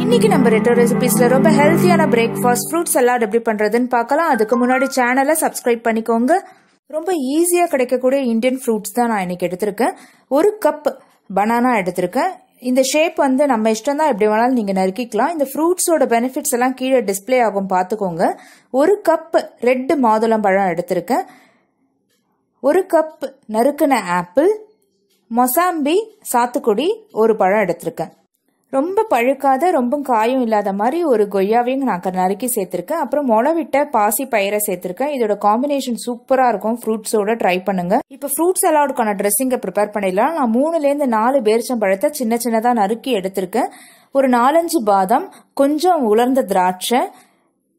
இன்னைக்கு நம்ம ரெட்ரோ ரெசிபீஸ்ல ரொம்ப ஹெல்த்தியான பிரேக்ஃபாஸ்ட் ஃப்ரூட் சலாட் எப்படி பண்றதுன்னு பார்க்கலாம். அதுக்கு முன்னாடி சேனலை சப்ஸ்கிரைப் பண்ணிக்கோங்க. ரொம்ப ஈஸியா கிடைக்கக்கூடிய இந்தியன் ஃப்ரூட்ஸ் தான் நான் இன்னைக்கு எடுத்திருக்கேன். 1 கப் பனானா எடுத்திருக்கேன். இந்த ஷேப் வந்து நம்ம இஷ்டம் தான், எப்படி வேணாலும் நீங்க நறுக்கிக்கலாம். இந்த ஃப்ரூட்ஸோட பெனிஃபிட்ஸ் எல்லாம் கீழே டிஸ்பிளே ஆகும், பாத்துக்கோங்க. 1 கப் ரெட் மாதுளம்பழம் எடுத்திருக்கேன். 1 கப் நறுக்கின ஆப்பிள், மொசாம்பி சாத்துக்குடி 1 பழம் எடுத்திருக்கேன். ரொம்ப பழுக்காத ரொம்ப காயும் இல்லாத மாதிரி ஒரு கொய்யாவையும் நான் நறுக்கி சேர்த்திருக்கேன். அப்புறம் முளைவிட்ட பாசி பயிரை சேர்த்திருக்கேன். இதோட காம்பினேஷன் சூப்பரா இருக்கும், ஃப்ரூட்ஸோட ட்ரை பண்ணுங்க. இப்ப ஃப்ரூட் சலாடுக்கான ட்ரெஸ்ஸிங்க ப்ரிப்பேர் பண்ணிடலாம். நான் 3லேருந்து 4 பேரிச்சம்பழத்தை சின்ன சின்னதா நறுக்கி எடுத்திருக்கேன். ஒரு 4-5 பாதாம், கொஞ்சம் உலர்ந்த திராட்சை,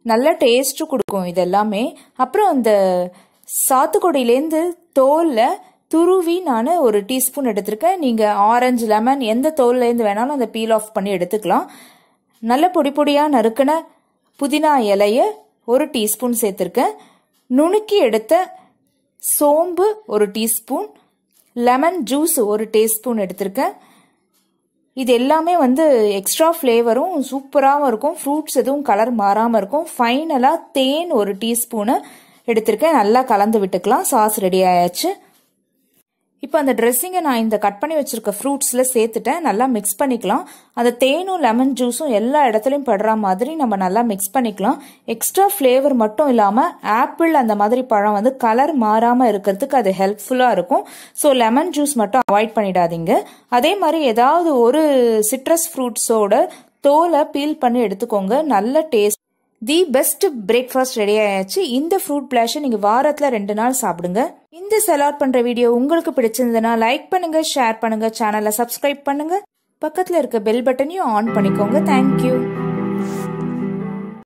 நல்ல டேஸ்ட் கொடுக்கும் இது எல்லாமே. அப்புறம் அந்த சாத்துக்குடியிலேருந்து தோல்ல துருவி நான் 1 டீஸ்பூன் எடுத்திருக்கேன். நீங்க ஆரஞ்சு, லெமன் எந்த தோல்ல இருந்து வேணாலும் அதை பீல் ஆஃப் பண்ணி எடுத்துக்கலாம். நல்ல பொடி பொடியா நறுக்கின புதினா இலைய 1 டீஸ்பூன் சேர்த்திருக்கேன். நுணுக்கி எடுத்த சோம்பு 1 டீஸ்பூன், லெமன் ஜூஸ் 1 டீஸ்பூன் எடுத்திருக்கேன். இது எல்லாமே வந்து எக்ஸ்ட்ரா ஃப்ளேவரும் சூப்பராகவும் இருக்கும், ஃப்ரூட்ஸ் எதுவும் கலர் மாறாம இருக்கும். ஃபைனலா தேன் 1 டீஸ்பூனு எடுத்திருக்கேன். நல்லா கலந்து விட்டுக்கலாம். சாஸ் ரெடி ஆயாச்சு. இப்போ அந்த ட்ரெஸ்ஸிங்கை நான் இந்த கட் பண்ணி வச்சிருக்க ஃப்ரூட்ஸ்ல சேர்த்துட்டேன். நல்லா மிக்ஸ் பண்ணிக்கலாம். அந்த தேனும் லெமன் ஜூஸும் எல்லா இடத்துலையும் படுற மாதிரி நம்ம நல்லா மிக்ஸ் பண்ணிக்கலாம். எக்ஸ்ட்ரா ஃப்ளேவர் மட்டும் இல்லாம ஆப்பிள் அந்த மாதிரி பழம் வந்து கலர் மாறாம இருக்கிறதுக்கு அது ஹெல்ப்ஃபுல்லா இருக்கும். ஸோ லெமன் ஜூஸ் மட்டும் அவாய்ட் பண்ணிடாதீங்க. அதே மாதிரி ஏதாவது ஒரு சிட்ரஸ் ஃப்ரூட்ஸோட தோலை பீல் பண்ணி எடுத்துக்கோங்க. நல்ல taste. The best breakfast ready ஆயாச்சு. இந்த ஃப்ரூட் பிளாஷை நீங்க வாரத்துல 2 நாள் சாப்பிடுங்க. இந்த சலாட் பண்ற வீடியோ உங்களுக்கு பிடிச்சிருந்ததுன்னா லைக் பண்ணுங்க, ஷேர் பண்ணுங்க, சேனலை சப்ஸ்கிரைப் பண்ணுங்க, பக்கத்துல இருக்க பெல் பட்டனையும் ஆன் பண்ணிக்கோங்க. தேங்க்யூ.